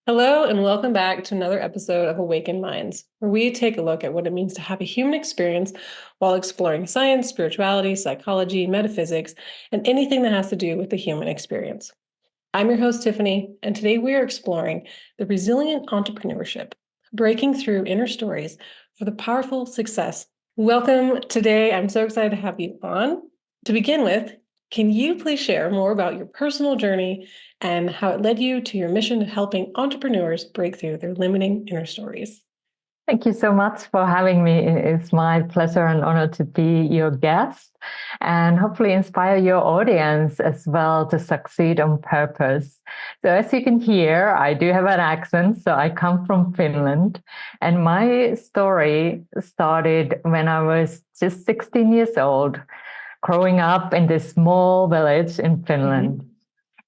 Hello, and welcome back to another episode of Awakened Minds, where we take a look at what it means to have a human experience while exploring science, spirituality, psychology, metaphysics, and anything that has to do with the human experience. I'm your host, Tiffany, and today we are exploring the resilient entrepreneurship, breaking through inner stories for the powerful success. Welcome today. I'm so excited to have you on. To begin with, can you please share more about your personal journey and how it led you to your mission of helping entrepreneurs break through their limiting inner stories? Thank you so much for having me. It's my pleasure and honor to be your guest and hopefully inspire your audience as well to succeed on purpose. So as you can hear, I do have an accent. So I come from Finland, and my story started when I was just 16 years old, growing up in this small village in Finland.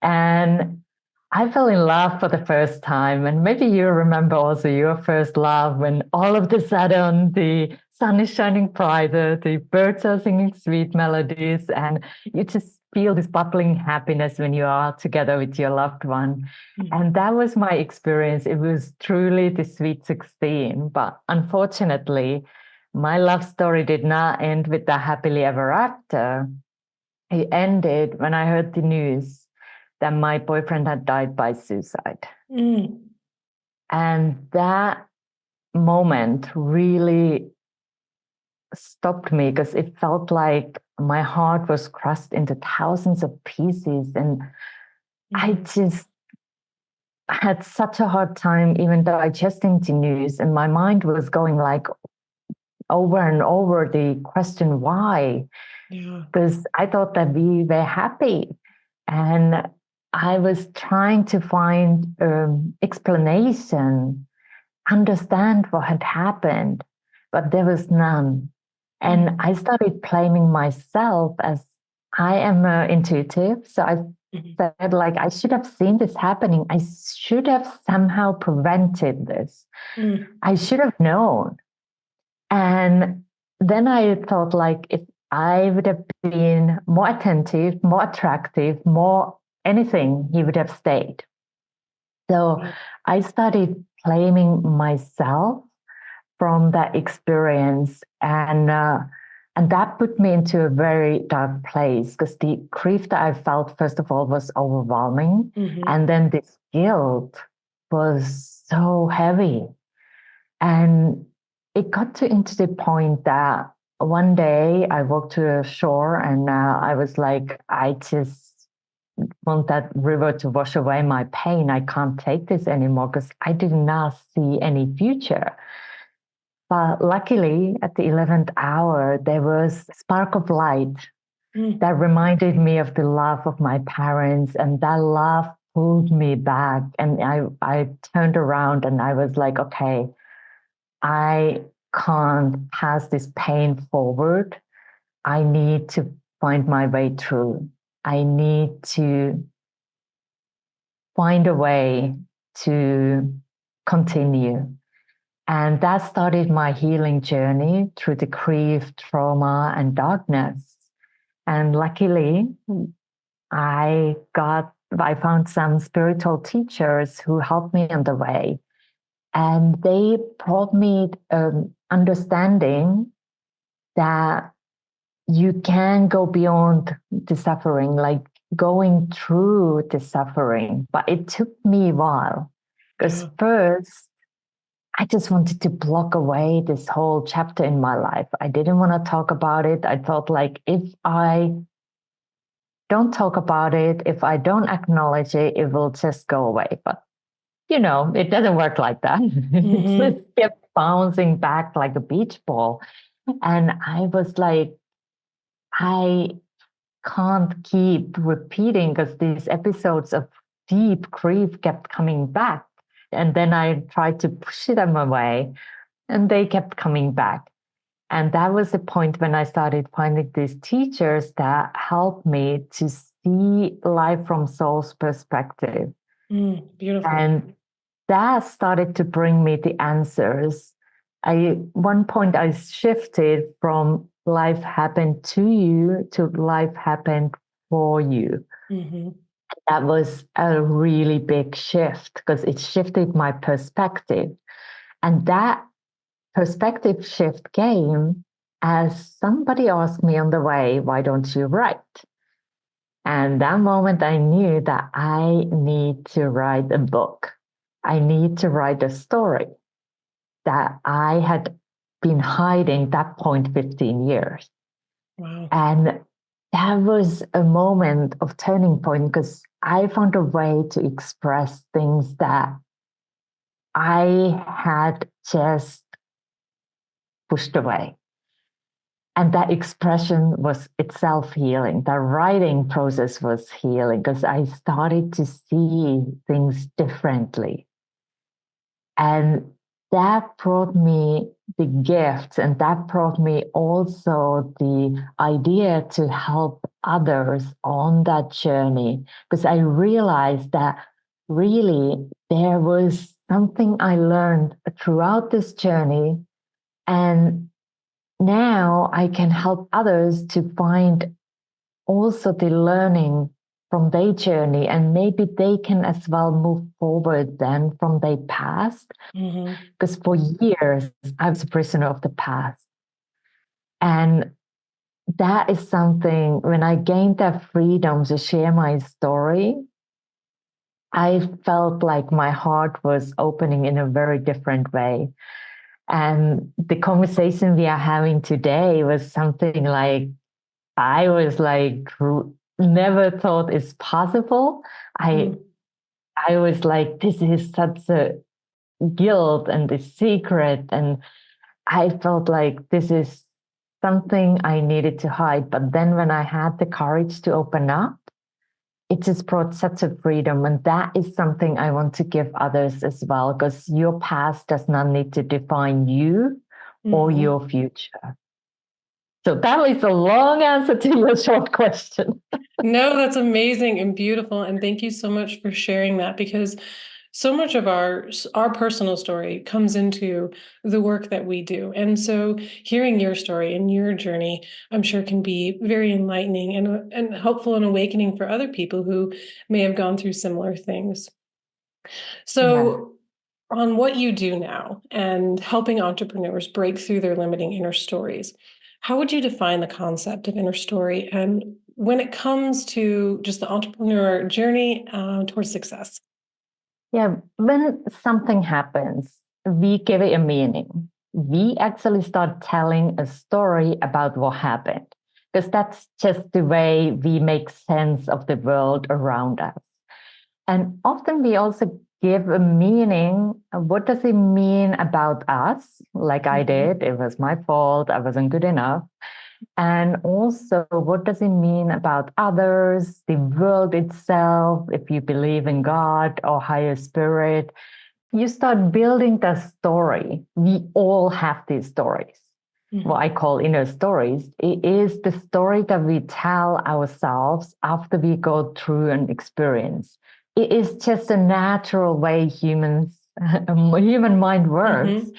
And I fell in love for the first time. And maybe you remember also your first love when all of a sudden the sun is shining brighter, the birds are singing sweet melodies, and you just feel this bubbling happiness when you are together with your loved one. And that was my experience. It was truly the sweet 16. But unfortunately, my love story did not end with the happily ever after. It ended when I heard the news that my boyfriend had died by suicide. And that moment really stopped me because it felt like my heart was crushed into thousands of pieces. And I just had such a hard time even digesting the news. And my mind was going like over and over the question, why? Because I thought that we were happy. And I was trying to find explanation, understand what had happened, but there was none. And I started blaming myself as I am intuitive. So I said, like, I should have seen this happening. I should have somehow prevented this. I should have known. And then I thought, like, if I would have been more attentive, more attractive, more anything, he would have stayed. So I started blaming myself from that experience, and that put me into a very dark place because the grief that I felt, first of all, was overwhelming, and then this guilt was so heavy, and it got into the point that one day I walked to the shore and I was like, I just want that river to wash away my pain. I can't take this anymore because I did not see any future. But luckily, at the 11th hour, there was a spark of light that reminded me of the love of my parents, and that love pulled me back. And I turned around and I was like, okay, I can't pass this pain forward. I need to find my way through. I need to find a way to continue. And that started my healing journey through the grief, trauma, and darkness. And luckily, I found some spiritual teachers who helped me on the way. And they brought me understanding that you can go beyond the suffering, like going through the suffering. But it took me a while because first, I just wanted to block away this whole chapter in my life. I didn't want to talk about it. I thought, like, if I don't talk about it, if I don't acknowledge it, it will just go away. But it doesn't work like that. It just kept bouncing back like a beach ball. And I was like, I can't keep repeating because these episodes of deep grief kept coming back. And then I tried to push them away and they kept coming back. And that was the point when I started finding these teachers that helped me to see life from soul's perspective. Beautiful. And that started to bring me the answers. One point I shifted from life happened to you to life happened for you. That was a really big shift because it shifted my perspective. And that perspective shift came as somebody asked me on the way, why don't you write? And that moment I knew that I need to write a book. I need to write a story that I had been hiding that point 15 years. Wow. And that was a moment of turning point because I found a way to express things that I had just pushed away. And that expression was itself healing. The writing process was healing because I started to see things differently. And that brought me the gift, and that brought me also the idea to help others on that journey. Because I realized that really there was something I learned throughout this journey. And now I can help others to find also the learning from their journey, and maybe they can as well move forward then from their past. Because for years I was a prisoner of the past. And that is something, when I gained that freedom to share my story, I felt like my heart was opening in a very different way. And the conversation we are having today was something like, I was like, never thought it's possible. I was like, this is such a guilt and the secret. And I felt like this is something I needed to hide. But then when I had the courage to open up, it just brought such a freedom. And that is something I want to give others as well, because your past does not need to define you or your future. So that was a long answer to your short question. No, that's amazing and beautiful. And thank you so much for sharing that, because so much of our personal story comes into the work that we do. And so hearing your story and your journey, I'm sure can be very enlightening and helpful and awakening for other people who may have gone through similar things. So on what you do now and helping entrepreneurs break through their limiting inner stories, how would you define the concept of inner story? And when it comes to just the entrepreneur journey towards success? Yeah, when something happens, we give it a meaning. We actually start telling a story about what happened, because that's just the way we make sense of the world around us. And often we also give a meaning. What does it mean about us? Like I did, it was my fault, I wasn't good enough. And also, what does it mean about others, the world itself, if you believe in God or higher spirit? You start building the story. We all have these stories. What I call inner stories. It is the story that we tell ourselves after we go through an experience. It is just a natural way human mind works.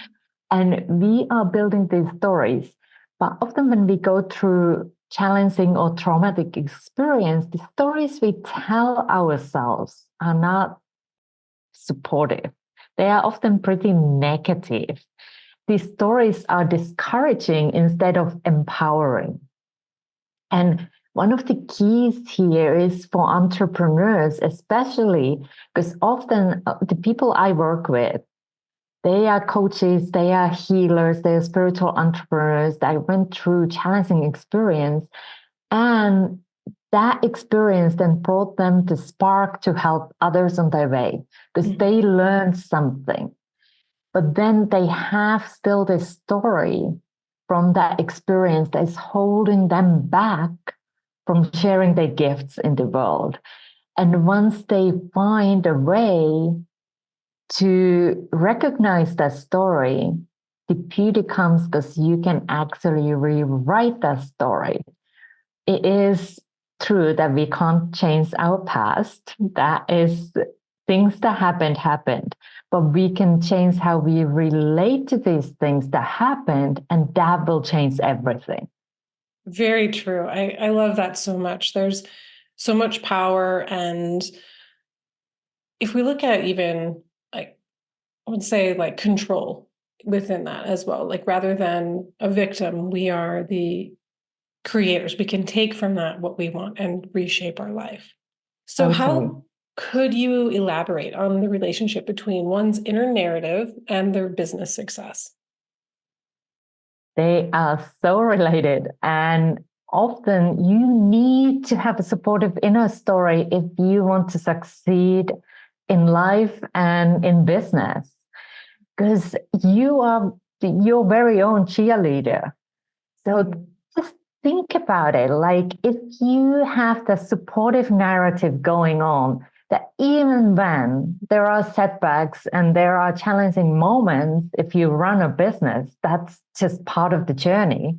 And we are building these stories. But often when we go through challenging or traumatic experience, the stories we tell ourselves are not supportive. They are often pretty negative. These stories are discouraging instead of empowering. And one of the keys here is for entrepreneurs, especially because often the people I work with, they are coaches, they are healers, they are spiritual entrepreneurs that went through challenging experience. And that experience then brought them the spark to help others on their way, because they learned something. But then they have still this story from that experience that is holding them back from sharing their gifts in the world. And once they find a way to recognize that story, the beauty comes because you can actually rewrite that story. It is true that we can't change our past. That is, things that happened, but we can change how we relate to these things that happened, and that will change everything. Very true. I love that so much. There's so much power. And if we look at even like, I would say like control within that as well, like rather than a victim, we are the creators. We can take from that what we want and reshape our life. So Totally. how could you elaborate on the relationship between one's inner narrative and their business success? They are so related. And often you need to have a supportive inner story if you want to succeed in life and in business, because you are your very own cheerleader. So just think about it. Like if you have the supportive narrative going on, that even when there are setbacks and there are challenging moments, if you run a business, that's just part of the journey.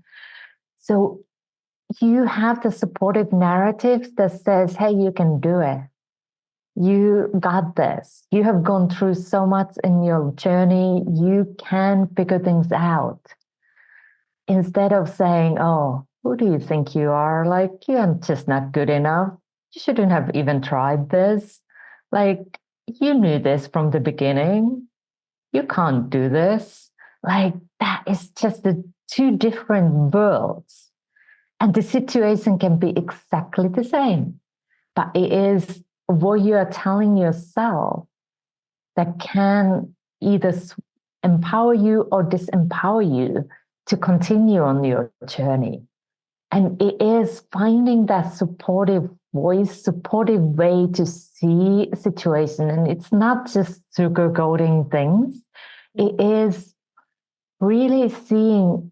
So you have the supportive narrative that says, hey, you can do it. You got this. You have gone through so much in your journey. You can figure things out. Instead of saying, oh, who do you think you are? Like, you're just not good enough. You shouldn't have even tried this. Like, you knew this from the beginning. You can't do this. Like, that is just the two different worlds. And the situation can be exactly the same, but it is what you are telling yourself that can either empower you or disempower you to continue on your journey. And it is finding that supportive voice, supportive way to see a situation. And it's not just sugarcoating things, it is really seeing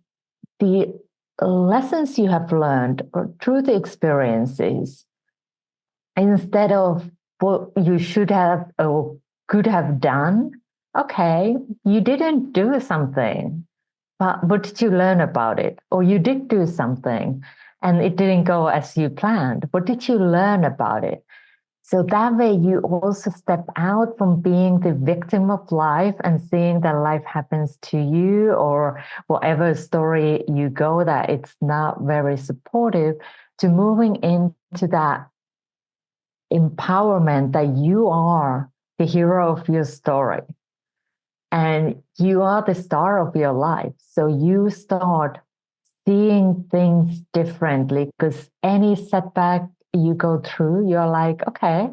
the lessons you have learned through the experiences instead of what you should have or could have done. Okay, you didn't do something, but what did you learn about it? Or you did do something and it didn't go as you planned. What did you learn about it? So that way you also step out from being the victim of life and seeing that life happens to you or whatever story you go that it's not very supportive, to moving into that empowerment that you are the hero of your story and you are the star of your life. So you start seeing things differently because any setback you go through, you're like, okay,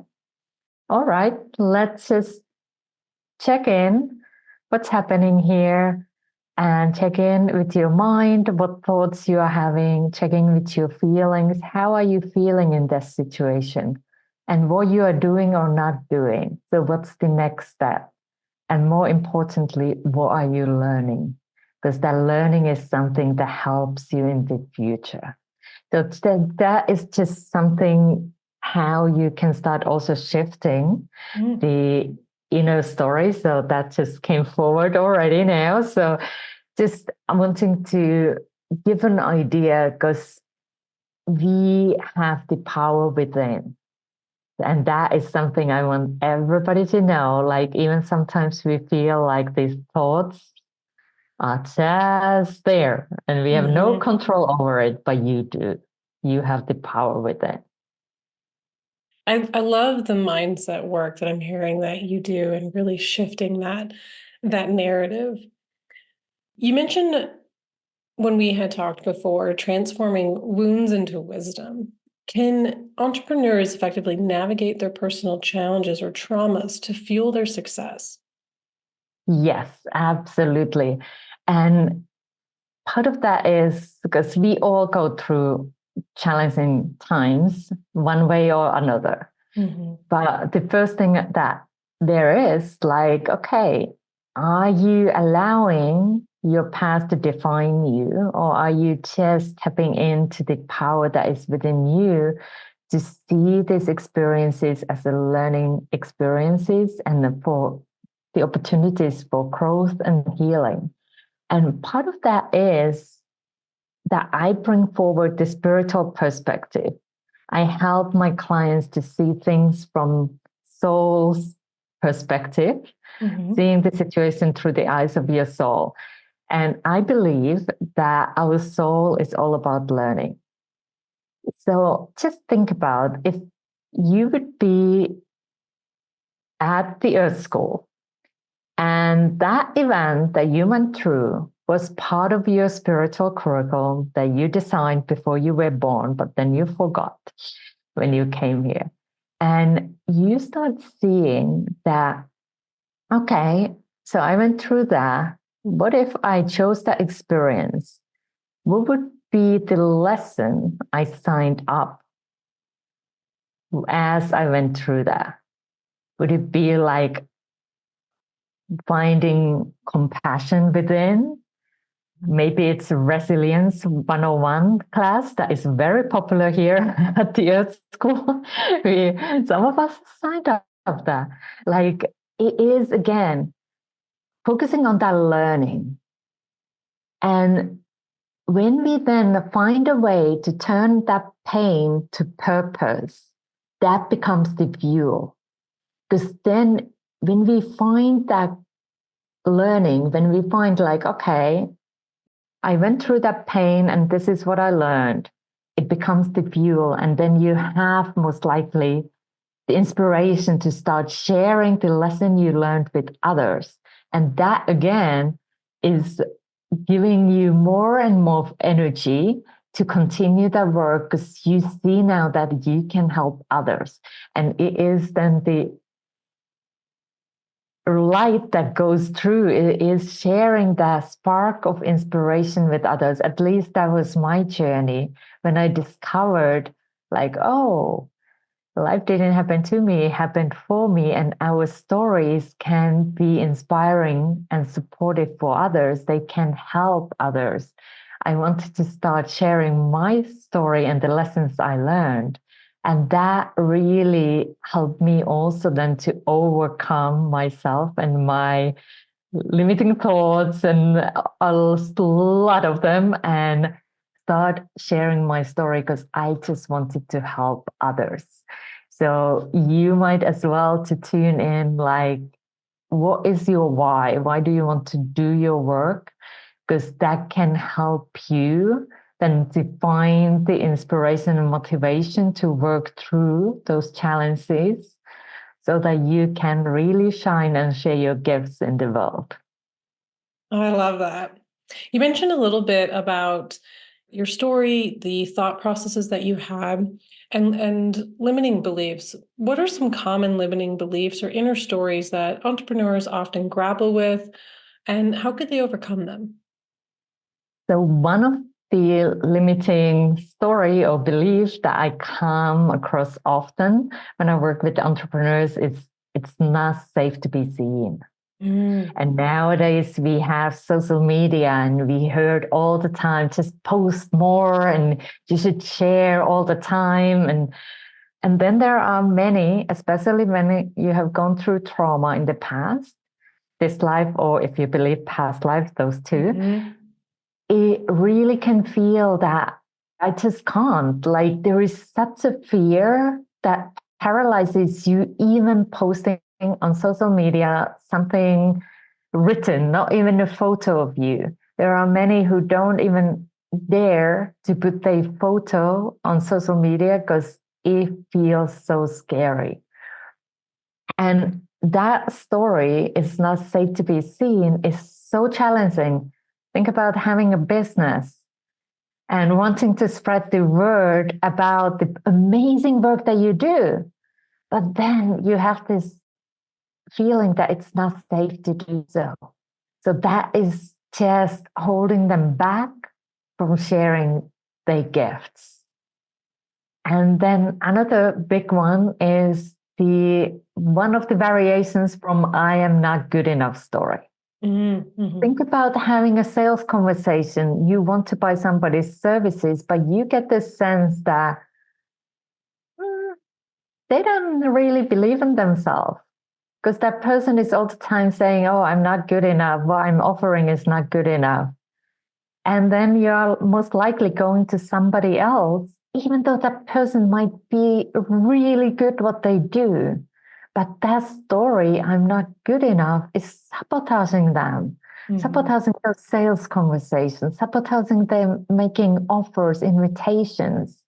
all right, let's just check in what's happening here and check in with your mind, what thoughts you are having, check in with your feelings. How are you feeling in this situation? And what you are doing or not doing. So what's the next step? And more importantly, what are you learning? Because that learning is something that helps you in the future. So that is just something how you can start also shifting the inner story. So that just came forward already now. So just I'm wanting to give an idea because we have the power within. And that is something I want everybody to know. Like, even sometimes we feel like these thoughts are just there and we have no control over it, but you do. You have the power with it. I love the mindset work that I'm hearing that you do and really shifting that narrative. You mentioned when we had talked before, transforming wounds into wisdom. Can entrepreneurs effectively navigate their personal challenges or traumas to fuel their success? Yes, absolutely. And part of that is because we all go through challenging times one way or another. But the first thing that there is like, okay, are you allowing your past to define you, or are you just tapping into the power that is within you to see these experiences as a learning experiences and for the opportunities for growth and healing? And part of that is that I bring forward the spiritual perspective. I help my clients to see things from soul's perspective, seeing the situation through the eyes of your soul. And I believe that our soul is all about learning. So just think about if you would be at the Earth School. And that event that you went through was part of your spiritual curriculum that you designed before you were born, but then you forgot when you came here. And you start seeing that, okay, so I went through that. What if I chose that experience? What would be the lesson I signed up as I went through that? Would it be like finding compassion within? Maybe it's Resilience 101 class that is very popular here at the Earth School. Some of us signed up that. Like it is, again, focusing on that learning. And when we then find a way to turn that pain to purpose, that becomes the fuel. Because then when we find that learning, when we find like, okay, I went through that pain and this is what I learned, it becomes the fuel. And then you have most likely the inspiration to start sharing the lesson you learned with others. And that again is giving you more and more energy to continue that work because you see now that you can help others. And it is then the light that goes through. It is sharing that spark of inspiration with others. At least that was my journey when I discovered like, oh, life didn't happen to me, it happened for me. And our stories can be inspiring and supportive for others. They can help others. I wanted to start sharing my story and the lessons I learned. And that really helped me also then to overcome myself and my limiting thoughts and a lot of them and start sharing my story because I just wanted to help others. So you might as well to tune in like, what is your why? Why do you want to do your work? Because that can help you then to find the inspiration and motivation to work through those challenges so that you can really shine and share your gifts in the world. I love that. You mentioned a little bit about your story, the thought processes that you had, and limiting beliefs. What are some common limiting beliefs or inner stories that entrepreneurs often grapple with, and how could they overcome them? So one of the limiting story or beliefs that I come across often when I work with entrepreneurs is it's not safe to be seen. And nowadays we have social media and we heard all the time, just post more and you should share all the time. And then there are many, especially when you have gone through trauma in the past, this life, or if you believe past lives, those two, it really can feel that I just can't. Like there is such a fear that paralyzes you even posting on social media something written, not even a photo of you. There are many who don't even dare to put their photo on social media because it feels so scary. And that story is not safe to be seen is so challenging. Think about having a business and wanting to spread the word about the amazing work that you do. But then you have this feeling that it's not safe to do so. So that is just holding them back from sharing their gifts. And then another big one is the one of the variations from I am not good enough story. Think about having a sales conversation. You want to buy somebody's services, but you get the sense that they don't really believe in themselves because that person is all the time saying, oh, I'm not good enough. What I'm offering is not good enough. And then you're most likely going to somebody else, even though that person might be really good what they do. But that story, I'm not good enough, is sabotaging them, sabotaging those sales conversations, sabotaging them making offers, invitations.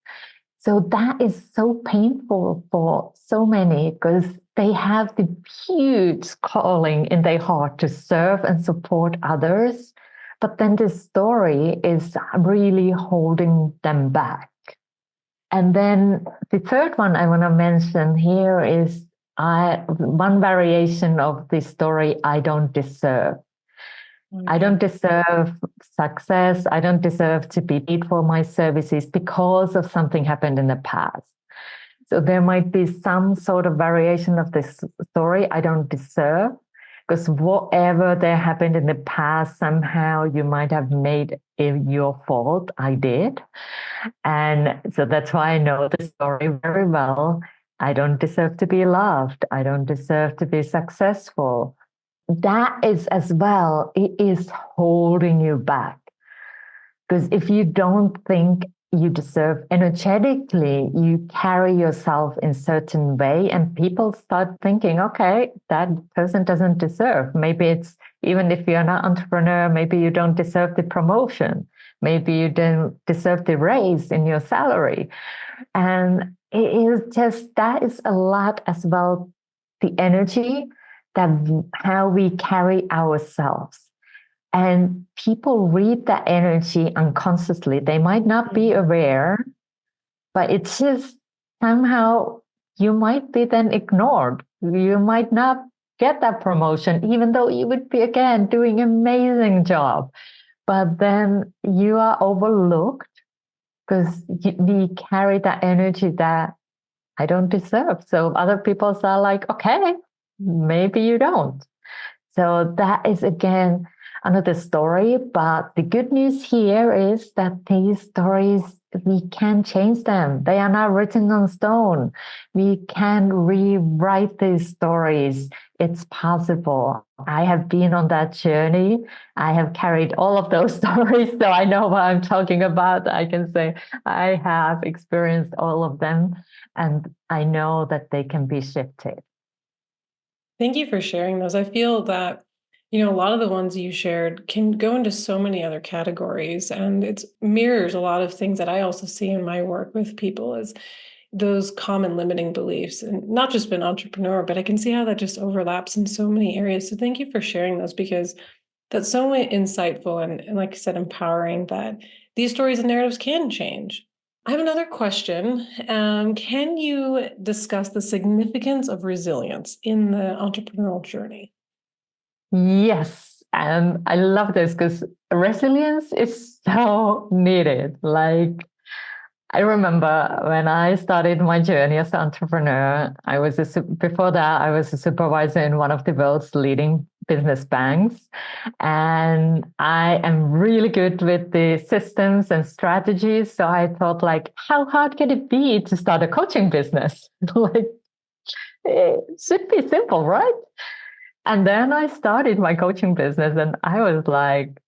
So that is so painful for so many because they have the huge calling in their heart to serve and support others. But then this story is really holding them back. And then the third one I want to mention here is one variation of the story, I don't deserve. I don't deserve success. I don't deserve to be paid for my services because of something happened in the past. So there might be some sort of variation of this story, I don't deserve, because whatever there happened in the past, somehow you might have made it your fault. I did. And so that's why I know the story very well. I don't deserve to be loved. I don't deserve to be successful. That is as well, it is holding you back. Because if you don't think you deserve energetically, you carry yourself in a certain way, and people start thinking, okay, that person doesn't deserve. Maybe it's, even if you're not an entrepreneur, maybe you don't deserve the promotion. Maybe you don't deserve the raise in your salary. And it is just, that is a lot as well, the energy that how we carry ourselves. And people read that energy unconsciously. They might not be aware, but it's just somehow you might be then ignored. You might not get that promotion, even though you would be, again, doing an amazing job. But then you are overlooked because we carry that energy that I don't deserve. So other people are like, okay, maybe you don't. So that is, again, another story. But the good news here is that these stories, we can change them. They are not written on stone. We can rewrite these stories. It's possible. I have been on that journey. I have carried all of those stories, so I know what I'm talking about. I can say I have experienced all of them, and I know that they can be shifted. Thank you for sharing those. I feel that, a lot of the ones you shared can go into so many other categories, and it mirrors a lot of things that I also see in my work with people as those common limiting beliefs, and not just been entrepreneur, but I can see how that just overlaps in so many areas. So thank you for sharing those, because that's so insightful and like I said, empowering, that these stories and narratives can change. I have another question. Can you discuss the significance of resilience in the entrepreneurial journey? Yes, and I love this because resilience is so needed. Like, I remember when I started my journey as an entrepreneur, before that, I was a supervisor in one of the world's leading business banks. And I am really good with the systems and strategies. So I thought, like, how hard can it be to start a coaching business? Like, it should be simple, right? And then I started my coaching business, and I was like,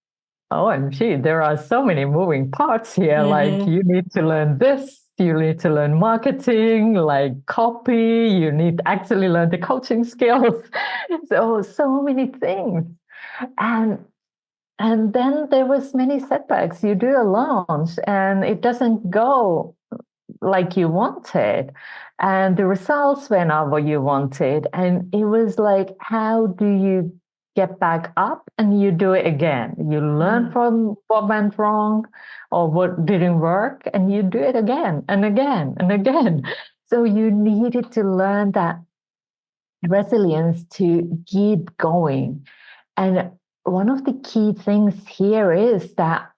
OMG, there are so many moving parts here. Like, you need to learn this, you need to learn marketing, like copy, you need to actually learn the coaching skills. So many things. And and then there was many setbacks. You do a launch and it doesn't go like you wanted, and the results were not what you wanted, and it was like, how do you get back up and you do it again? You learn from what went wrong or what didn't work, and you do it again and again and again. So you needed to learn that resilience to keep going. And one of the key things here is that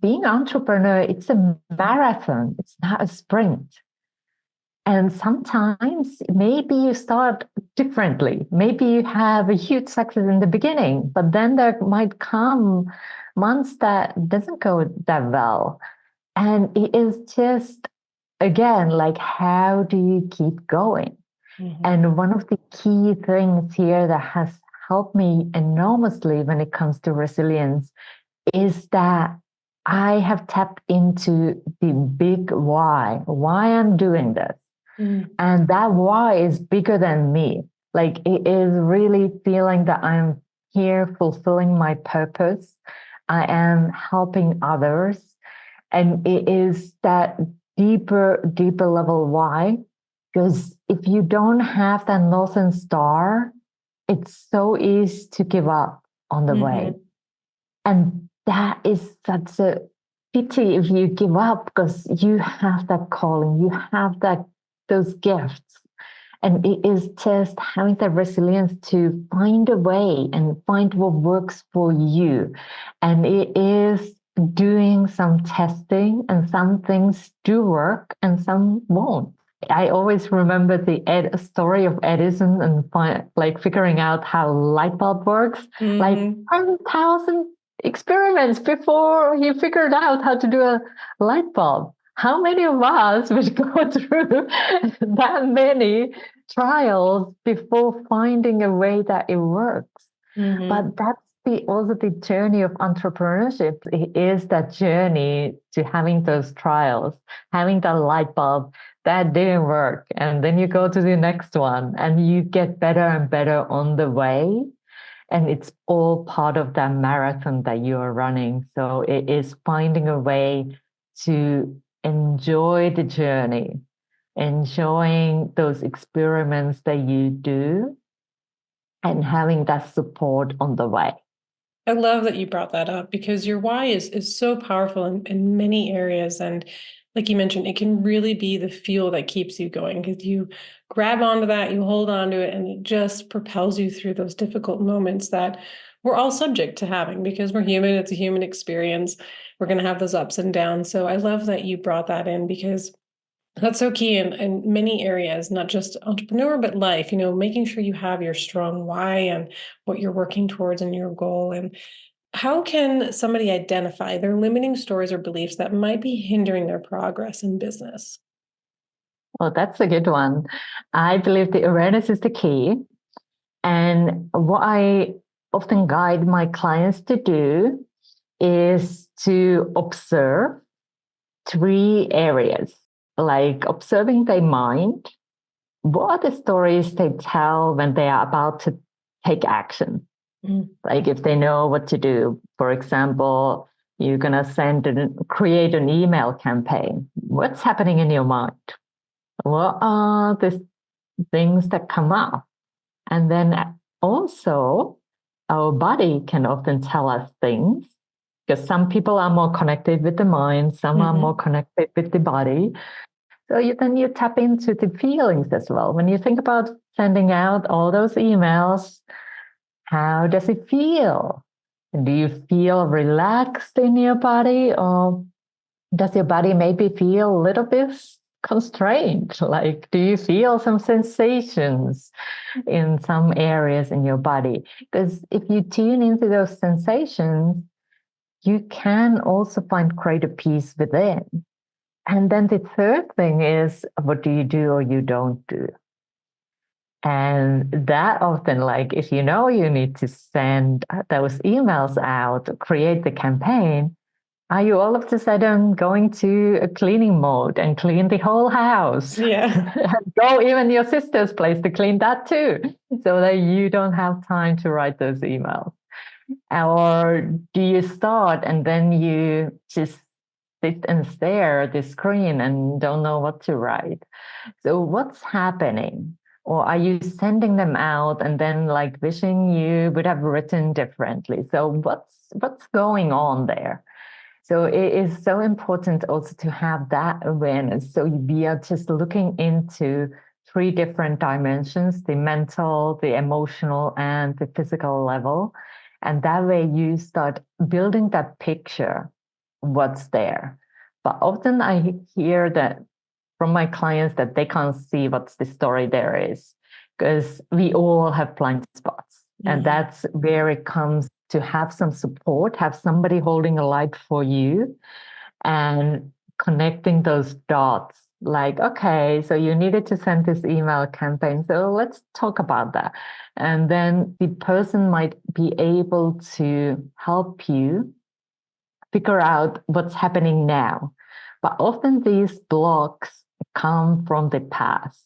being an entrepreneur, it's a marathon, it's not a sprint. And sometimes maybe you start differently. Maybe you have a huge success in the beginning, but then there might come months that doesn't go that well. And it is just, again, like, how do you keep going? And one of the key things here that has helped me enormously when it comes to resilience is that I have tapped into the big why I'm doing this. And that why is bigger than me. Like, it is really feeling that I'm here fulfilling my purpose. I am helping others. And it is that deeper level why. Because if you don't have that Northern Star, it's so easy to give up on the way. And that is such a pity if you give up, because you have that calling, you have those gifts. And it is just having that resilience to find a way and find what works for you. And it is doing some testing, and some things do work and some won't. I always remember the story of Edison and figuring out how light bulb works, like 10,000 experiments before he figured out how to do a light bulb. How many of us would go through that many trials before finding a way that it works? But that's also the journey of entrepreneurship. It is that journey to having those trials, having that light bulb that didn't work, and then you go to the next one and you get better and better on the way. And it's all part of that marathon that you are running. So it is finding a way to enjoy the journey, enjoying those experiments that you do, and having that support on the way. I love that you brought that up, because your why is so powerful in many areas. And like you mentioned, it can really be the fuel that keeps you going, because you grab onto that, you hold onto it, and it just propels you through those difficult moments that we're all subject to having, because we're human. It's a human experience. We're going to have those ups and downs. So I love that you brought that in, because that's so key in many areas, not just entrepreneur, but life, making sure you have your strong why and what you're working towards and your goal. And how can somebody identify their limiting stories or beliefs that might be hindering their progress in business? Well, that's a good one. I believe the awareness is the key. And what I often guide my clients to do is to observe 3 areas, like observing their mind. What are the stories they tell when they are about to take action? Like if they know what to do. For example, you're going to create an email campaign. What's happening in your mind? What are the things that come up? And then also, our body can often tell us things, because some people are more connected with the mind, some are more connected with the body. So then you tap into the feelings as well. When you think about sending out all those emails, how does it feel? Do you feel relaxed in your body, or does your body maybe feel a little bit constrained? Like, do you feel some sensations in some areas in your body? Because if you tune into those sensations, you can also find greater peace within. And then the third thing is, what do you do or you don't do? And that often, like, if you know you need to send those emails out, create the campaign, are you all of a sudden going to a cleaning mode and clean the whole house? Yeah. Go even your sister's place to clean that too, so that you don't have time to write those emails? Or do you start and then you just sit and stare at the screen and don't know what to write? So what's happening? Or are you sending them out and then like wishing you would have written differently? So what's going on there? So it is so important also to have that awareness. So we are just looking into 3 different dimensions: the mental, the emotional, and the physical level. And that way you start building that picture, what's there. But often I hear that from my clients that they can't see what's the story there is, because we all have blind spots. And that's where it comes to have some support, have somebody holding a light for you and connecting those dots. Like, okay, so you needed to send this email campaign. So let's talk about that. And then the person might be able to help you figure out what's happening now. But often these blocks come from the past.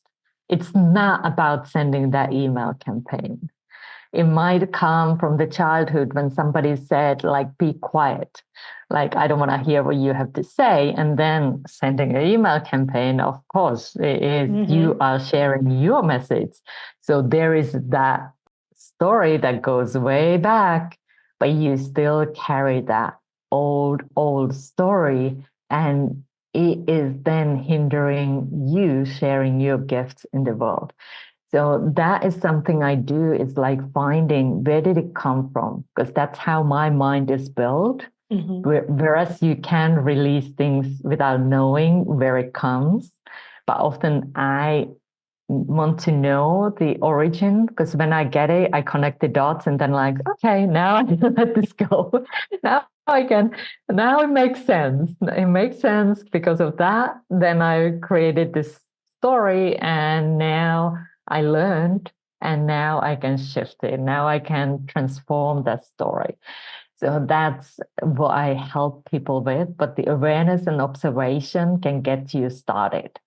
It's not about sending that email campaign. It might come from the childhood when somebody said, like, be quiet, like, I don't want to hear what you have to say. And then sending an email campaign, of course, is you are sharing your message. So there is that story that goes way back, but you still carry that old story, and it is then hindering you sharing your gifts in the world. So that is something I do, is like finding where did it come from? Because that's how my mind is built. Whereas you can release things without knowing where it comes. But often I want to know the origin, because when I get it, I connect the dots and then like, okay, now I can let this go. Now it makes sense. It makes sense because of that. Then I created this story and now I learned, and now I can shift it. Now I can transform that story. So that's what I help people with. But the awareness and observation can get you started.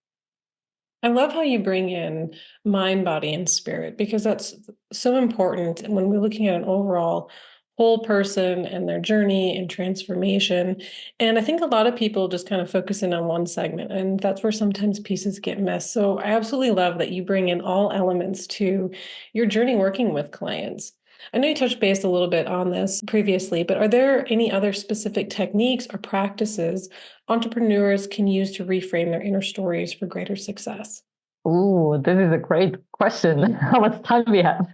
I love how you bring in mind, body, and spirit, because that's so important when we're looking at an overall whole person and their journey and transformation. And I think a lot of people just kind of focus in on one segment, and that's where sometimes pieces get missed. So I absolutely love that you bring in all elements to your journey working with clients. I know you touched base a little bit on this previously, but are there any other specific techniques or practices entrepreneurs can use to reframe their inner stories for greater success? Oh, this is a great question. How much time we have?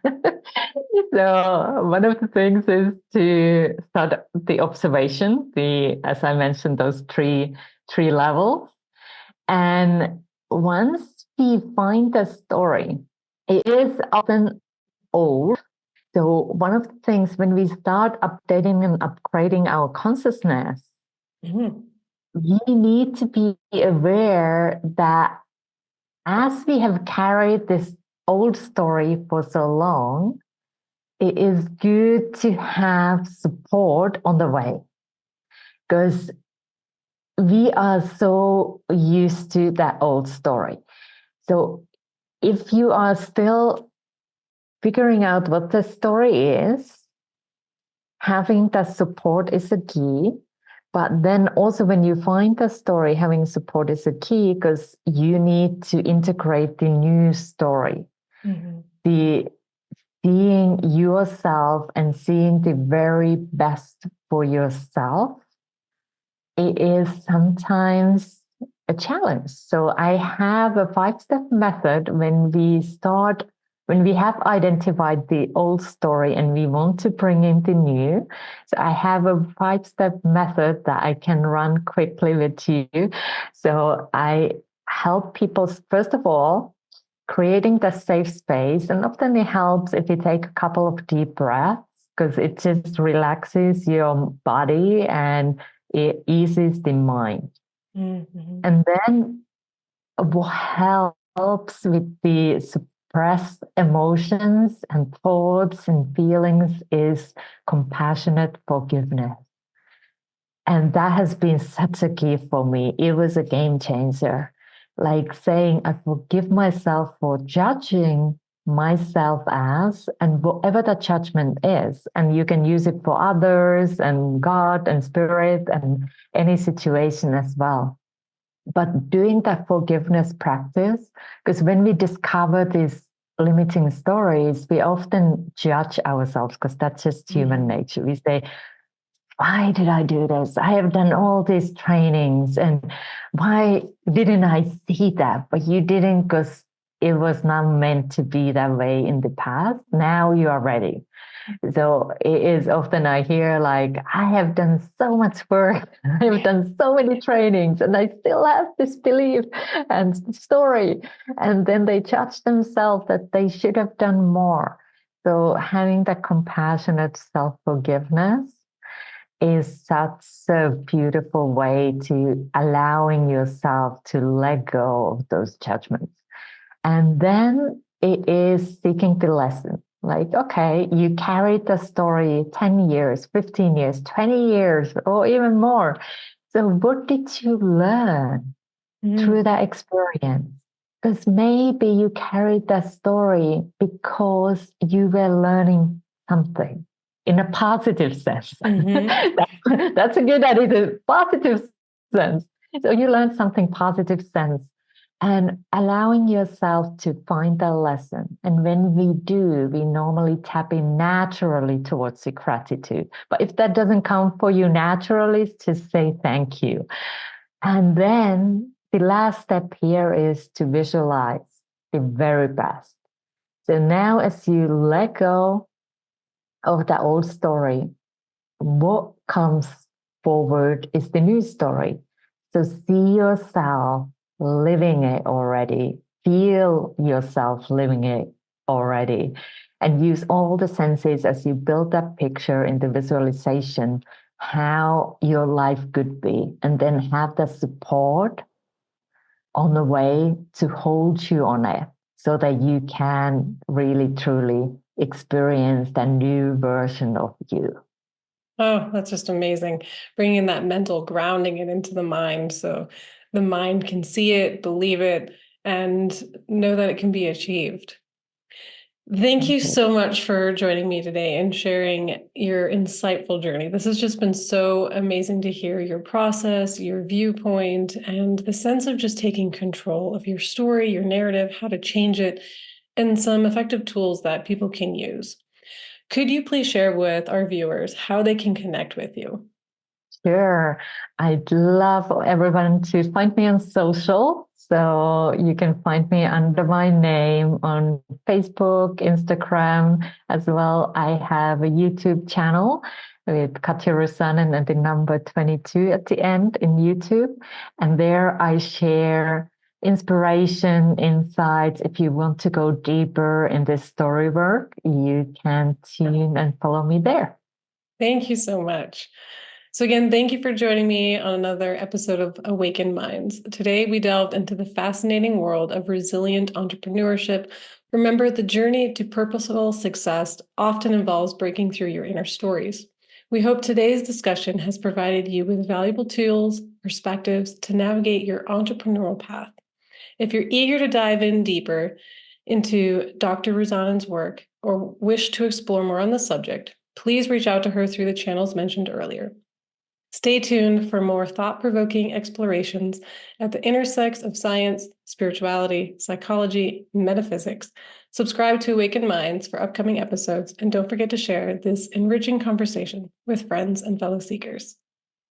So one of the things is to start the observation, as I mentioned, those three levels. And once we find the story, it is often old. So one of the things when we start updating and upgrading our consciousness, we need to be aware that as we have carried this old story for so long, it is good to have support on the way, because we are so used to that old story. So if you are still figuring out what the story is, having that support is a key. But then also when you find the story, having support is a key, because you need to integrate the new story. The seeing yourself and seeing the very best for yourself, it is sometimes a challenge. So I have a 5-step method when we have identified the old story and we want to bring in the new. So I have a 5-step method that I can run quickly with you. So I help people, first of all, creating the safe space. And often it helps if you take a couple of deep breaths, because it just relaxes your body and it eases the mind. And then what helps with the suppressed emotions and thoughts and feelings is compassionate forgiveness. And that has been such a key for me. It was a game changer. Like saying, I forgive myself for judging myself as, and whatever that judgment is. And you can use it for others and God and spirit and any situation as well. But doing that forgiveness practice, because when we discover these limiting stories, we often judge ourselves, because that's just human nature. We say, why did I do this? I have done all these trainings, and why didn't I see that? But you didn't, because it was not meant to be that way in the past. Now you are ready. So it is often I hear like, I have done so much work, I have done so many trainings, and I still have this belief and story. And then they judge themselves that they should have done more. So having that compassionate self-forgiveness is such a beautiful way to allowing yourself to let go of those judgments. And then it is seeking the lesson. Like, okay, you carried the story 10 years, 15 years, 20 years, or even more. So what did you learn through that experience? Because maybe you carried that story because you were learning something. in a positive sense. Mm-hmm. That's a good idea, positive sense. So you learn something positive sense and allowing yourself to find the lesson. And when we do, we normally tap in naturally towards the gratitude. But if that doesn't come for you naturally, just say thank you. And then the last step here is to visualize the very best. So now, as you let go of the old story, what comes forward is the new story. So see yourself living it already, feel yourself living it already, and use all the senses as you build that picture in the visualization, how your life could be, and then have the support on the way to hold you on it so that you can really truly experience the new version of you. Oh, that's just amazing. Bringing that mental grounding it into the mind so the mind can see it, believe it, and know that it can be achieved. Thank you so much for joining me today and sharing your insightful journey. This has just been so amazing to hear your process, your viewpoint, and the sense of just taking control of your story, your narrative, how to change it, and some effective tools that people can use. Could you please share with our viewers how they can connect with you? Sure. I'd love everyone to find me on social. So you can find me under my name on Facebook, Instagram as well. I have a YouTube channel with Katja Rusanen and the number 22 at the end in YouTube. And there I share inspiration, insights. If you want to go deeper in this story work, you can tune and follow me there. Thank you so much. So again, thank you for joining me on another episode of Awakened Minds. Today, we delved into the fascinating world of resilient entrepreneurship. Remember, the journey to purposeful success often involves breaking through your inner stories. We hope today's discussion has provided you with valuable tools, perspectives to navigate your entrepreneurial path. If you're eager to dive in deeper into Dr. Rusanen's work or wish to explore more on the subject, please reach out to her through the channels mentioned earlier. Stay tuned for more thought-provoking explorations at the intersects of science, spirituality, psychology, and metaphysics. Subscribe to Awakened Minds for upcoming episodes, and don't forget to share this enriching conversation with friends and fellow seekers.